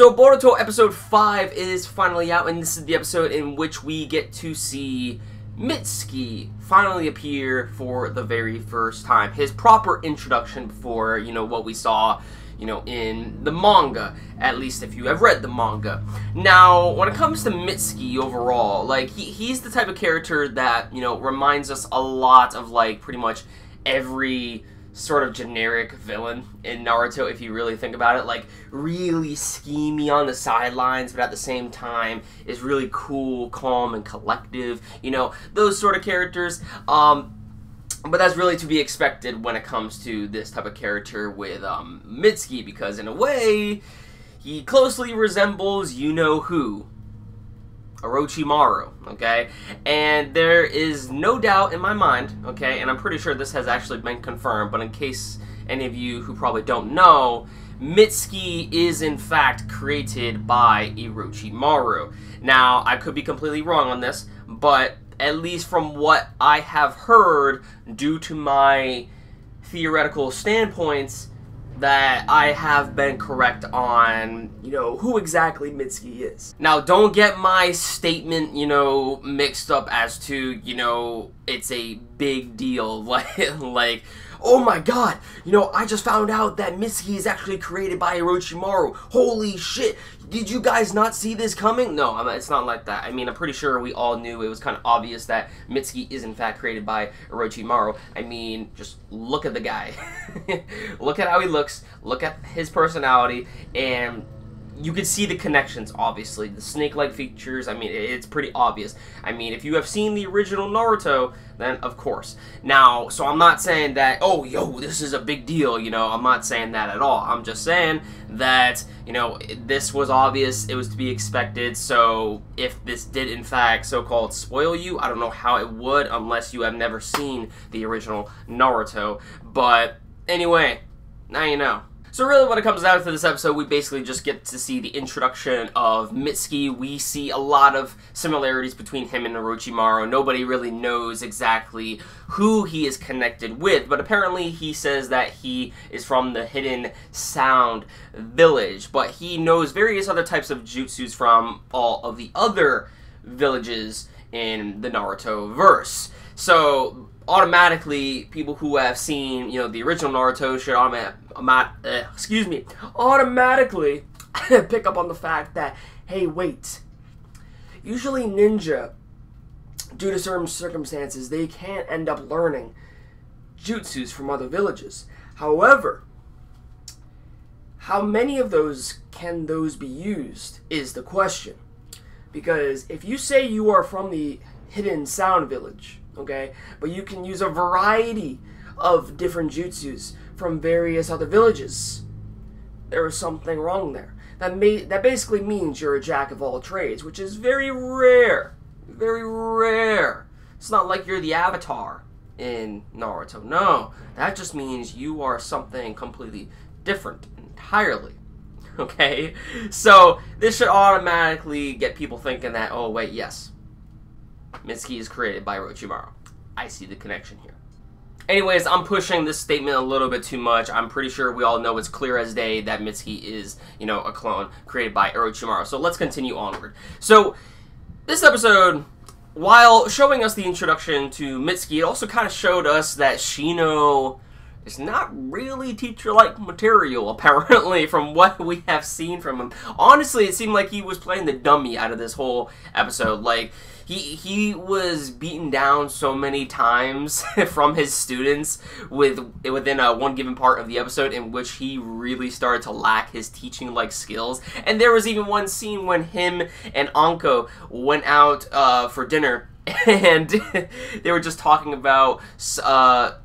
So Boruto episode 5 is finally out, and this is the episode in which we get to see Mitsuki finally appear for the very first time. His proper introduction before, what we saw, in the manga, at least if you have read the manga. Now, when it comes to Mitsuki overall, he's the type of character that, reminds us a lot of, pretty much every sort of generic villain in Naruto, if you really think about it. Really schemy on the sidelines, but at the same time is really cool, calm, and collective. Those sort of characters. But that's really to be expected when it comes to this type of character with Mitsuki, because in a way, he closely resembles you-know-who. Orochimaru, okay? And there is no doubt in my mind, okay, and I'm pretty sure this has actually been confirmed, but in case any of you who probably don't know, Mitsuki is in fact created by Orochimaru. Now, I could be completely wrong on this, but at least from what I have heard, due to my theoretical standpoints, that I have been correct on, who exactly Mitsuki is. Now, don't get my statement, mixed up as to, it's a big deal. Like, oh my god, I just found out that Mitsuki is actually created by Orochimaru. Holy shit, did you guys not see this coming? No, it's not like that. I mean, I'm pretty sure we all knew. It was kind of obvious that Mitsuki is in fact created by Orochimaru. I mean, just look at the guy. Look at how he looks, look at his personality, and you can see the connections, obviously. The snake-like features, I mean, it's pretty obvious. I mean, if you have seen the original Naruto, then of course. Now, so I'm not saying that, oh, yo, this is a big deal, I'm not saying that at all. I'm just saying that, this was obvious, it was to be expected, so if this did, in fact, so-called spoil you, I don't know how it would, unless you have never seen the original Naruto. But, anyway, now you know. So really when it comes down to this episode, we basically just get to see the introduction of Mitsuki. We see a lot of similarities between him and Orochimaru. Nobody really knows exactly who he is connected with, but apparently he says that he is from the Hidden Sound Village, but he knows various other types of jutsus from all of the other villages in the Naruto verse. So automatically, people who have seen, the original Naruto should automatically pick up on the fact that, hey, wait, usually ninja, due to certain circumstances, they can't end up learning jutsus from other villages. However, how many of those can those be used is the question. Because if you say you are from the Hidden Sound Village, okay, but you can use a variety of different jutsus from various other villages, there is something wrong there. That basically means you're a jack of all trades, which is very rare. Very rare. It's not like you're the Avatar in Naruto. No, that just means you are something completely different entirely. Okay? So, this should automatically get people thinking that, oh wait, yes, Mitsuki is created by Orochimaru. I see the connection here. Anyways, I'm pushing this statement a little bit too much. I'm pretty sure we all know it's clear as day that Mitsuki is, a clone created by Orochimaru. So let's continue onward. So, this episode, while showing us the introduction to Mitsuki, it also kind of showed us that Shino is not really teacher-like material, apparently, from what we have seen from him. Honestly, it seemed like he was playing the dummy out of this whole episode. He was beaten down so many times from his students within one given part of the episode in which he really started to lack his teaching-like skills. And there was even one scene when him and Anko went out for dinner, and they were just talking about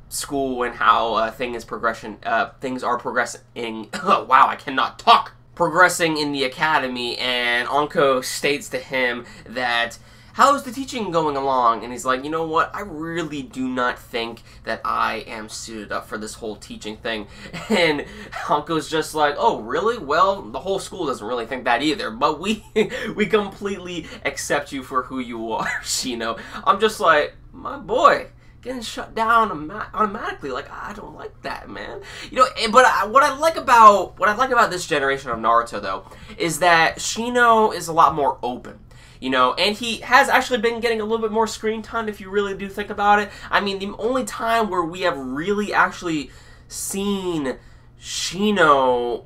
school and how things are progressing. Wow, I cannot talk. Progressing in the academy, and Anko states to him that, how's the teaching going along? And he's like, you know what, I really do not think that I am suited up for this whole teaching thing. And Hanko's just like, oh, really? Well, the whole school doesn't really think that either, but we completely accept you for who you are, Shino. I'm just like, my boy, getting shut down automatically. Like, I don't like that, man. But what I like about this generation of Naruto though is that Shino is a lot more open. And he has actually been getting a little bit more screen time if you really do think about it. I mean, the only time where we have really actually seen Shino,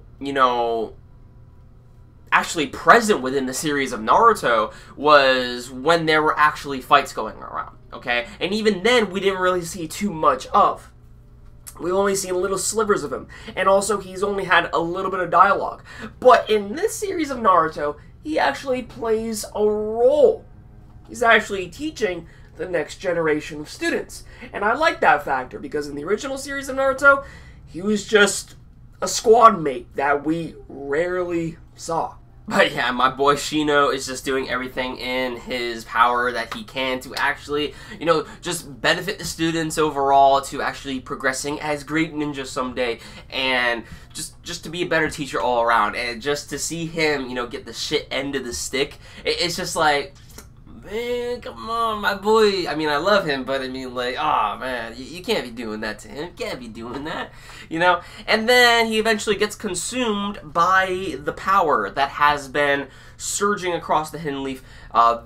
actually present within the series of Naruto was when there were actually fights going around, okay? And even then, we didn't really see too much of. We've only seen little slivers of him. And also, he's only had a little bit of dialogue. But in this series of Naruto, he actually plays a role. He's actually teaching the next generation of students. And I like that factor, because in the original series of Naruto, he was just a squad mate that we rarely saw. But yeah, my boy Shino is just doing everything in his power that he can to actually, just benefit the students overall, to actually progressing as great ninjas someday, and just to be a better teacher all around, and just to see him, get the shit end of the stick, it's just like, man, come on, my boy. I mean, I love him, but I mean, like, oh, man, you can't be doing that to him. You can't be doing that, And then he eventually gets consumed by the power that has been surging across the Hidden Leaf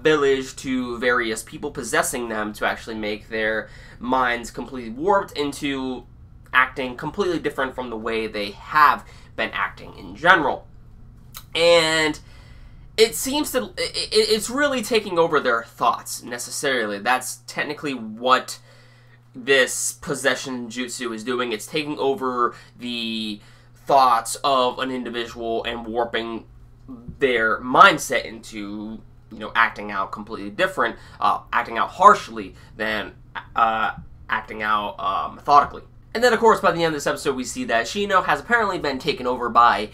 village to various people possessing them to actually make their minds completely warped into acting completely different from the way they have been acting in general. And it seems to, it's really taking over their thoughts, necessarily. That's technically what this possession jutsu is doing. It's taking over the thoughts of an individual and warping their mindset into, acting out completely different, acting out harshly than acting out methodically. And then, of course, by the end of this episode, we see that Shino has apparently been taken over by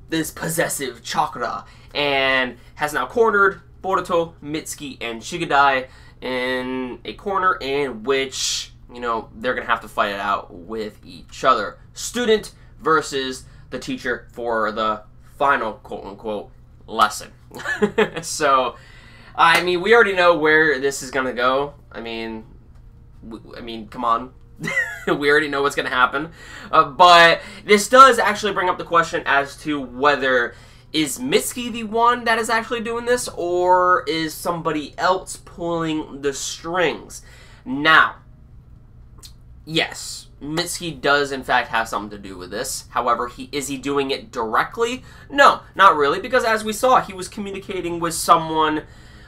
this possessive chakra, and has now cornered Boruto, Mitsuki, and Shigadai in a corner in which, they're going to have to fight it out with each other. Student versus the teacher for the final quote-unquote lesson. So, I mean, we already know where this is going to go. I mean, come on. We already know what's going to happen. But this does actually bring up the question as to whether is Mitsuki the one that is actually doing this, or is somebody else pulling the strings? Now, yes, Mitsuki does in fact have something to do with this. However, is he doing it directly? No, not really, because as we saw, he was communicating with someone,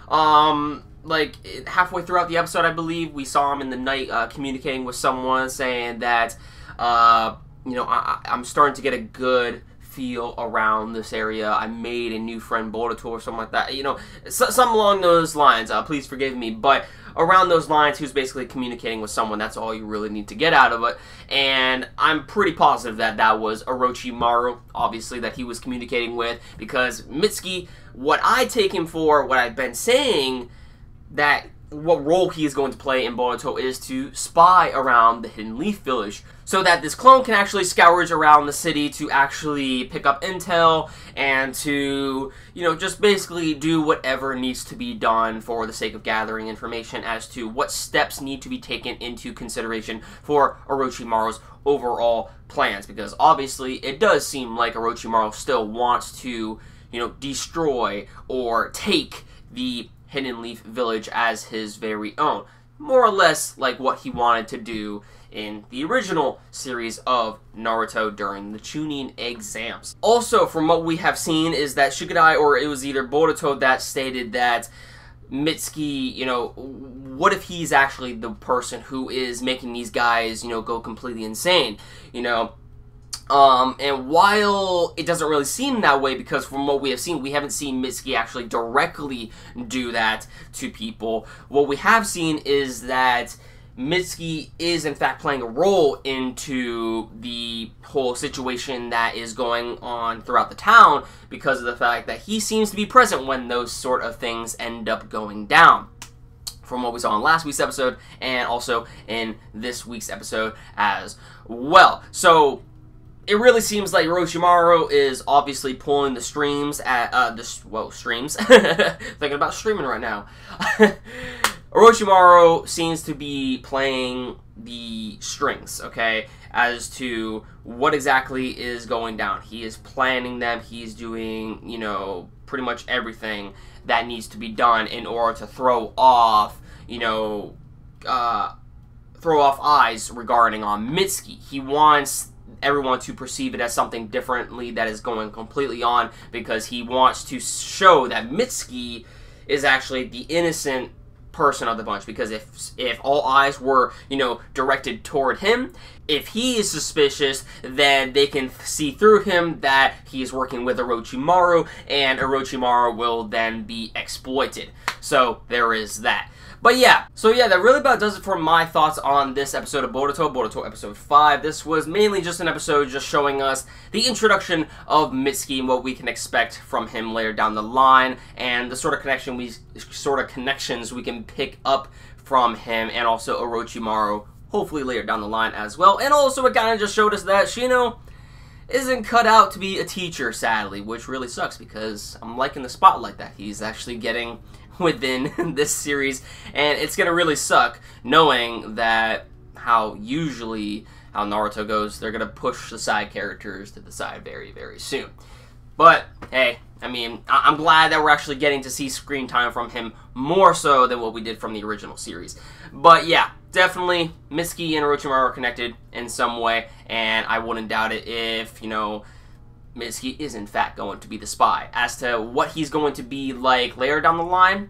like, halfway throughout the episode, I believe, we saw him in the night communicating with someone, saying that, I'm starting to get a good feel around this area. I made a new friend, Boruto, or something like that. Something along those lines. Please forgive me. But around those lines, he was basically communicating with someone. That's all you really need to get out of it. And I'm pretty positive that that was Orochimaru, obviously, that he was communicating with. Because Mitsuki, what I take him for, what I've been saying, that what role he is going to play in Boruto is to spy around the Hidden Leaf Village, so that this clone can actually scourge around the city to actually pick up intel and to, just basically do whatever needs to be done for the sake of gathering information as to what steps need to be taken into consideration for Orochimaru's overall plans. Because obviously it does seem like Orochimaru still wants to, destroy or take the Hidden Leaf Village as his very own. More or less like what he wanted to do in the original series of Naruto during the Chunin exams. Also, from what we have seen is that Shigadai, or it was either Boruto, that stated that Mitsuki, what if he's actually the person who is making these guys, go completely insane, and while it doesn't really seem that way, because from what we have seen, we haven't seen Mitsuki actually directly do that to people. What we have seen is that Mitsuki is in fact playing a role into the whole situation that is going on throughout the town, because of the fact that he seems to be present when those sort of things end up going down. From what we saw in last week's episode, and also in this week's episode as well. So it really seems like Orochimaru is obviously pulling the streams at, streams. Thinking about streaming right now. Orochimaru seems to be playing the strings, okay, as to what exactly is going down. He is planning them. He's doing, you know, pretty much everything that needs to be done in order to throw off, you know, throw off eyes regarding Mitsuki. He wants everyone to perceive it as something differently that is going completely on, because he wants to show that Mitsuki is actually the innocent person of the bunch. Because if all eyes were, you know, directed toward him, if he is suspicious, then they can see through him that he is working with Orochimaru, and Orochimaru will then be exploited. So there is that. But yeah, so yeah, that really about does it for my thoughts on this episode of Boruto episode 5. This was mainly just an episode just showing us the introduction of Mitsuki and what we can expect from him later down the line, and the sort of connections we can pick up from him, and also Orochimaru, hopefully later down the line as well. And also it kind of just showed us that Shino isn't cut out to be a teacher, sadly, which really sucks, because I'm liking the spotlight that he's actually getting within this series, and it's gonna really suck knowing that how Naruto goes, they're gonna push the side characters to the side very, very soon. But hey, I mean, I'm glad that we're actually getting to see screen time from him more so than what we did from the original series. But yeah, definitely Mitsuki and Orochimaru are connected in some way, and I wouldn't doubt it if, you know, Mitsuki is in fact going to be the spy. As to what he's going to be like later down the line,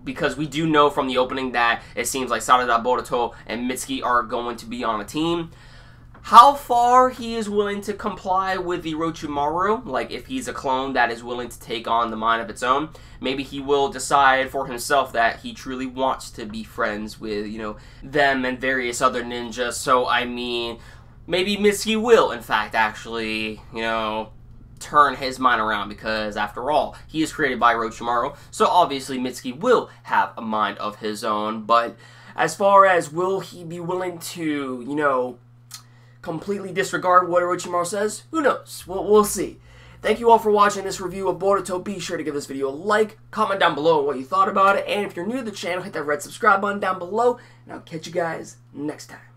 because we do know from the opening that it seems like Sarada, Boruto, and Mitsuki are going to be on a team. How far he is willing to comply with Orochimaru, like if he's a clone that is willing to take on the mind of its own, maybe he will decide for himself that he truly wants to be friends with, you know, them and various other ninjas. So, I mean, maybe Mitsuki will, in fact, actually, you know, turn his mind around, because, after all, he is created by Orochimaru, so obviously Mitsuki will have a mind of his own. But as far as will he be willing to, you know, completely disregard what Orochimaru says, who knows? We'll see. Thank you all for watching this review of Boruto. Be sure to give this video a like, comment down below what you thought about it, and if you're new to the channel, hit that red subscribe button down below, and I'll catch you guys next time.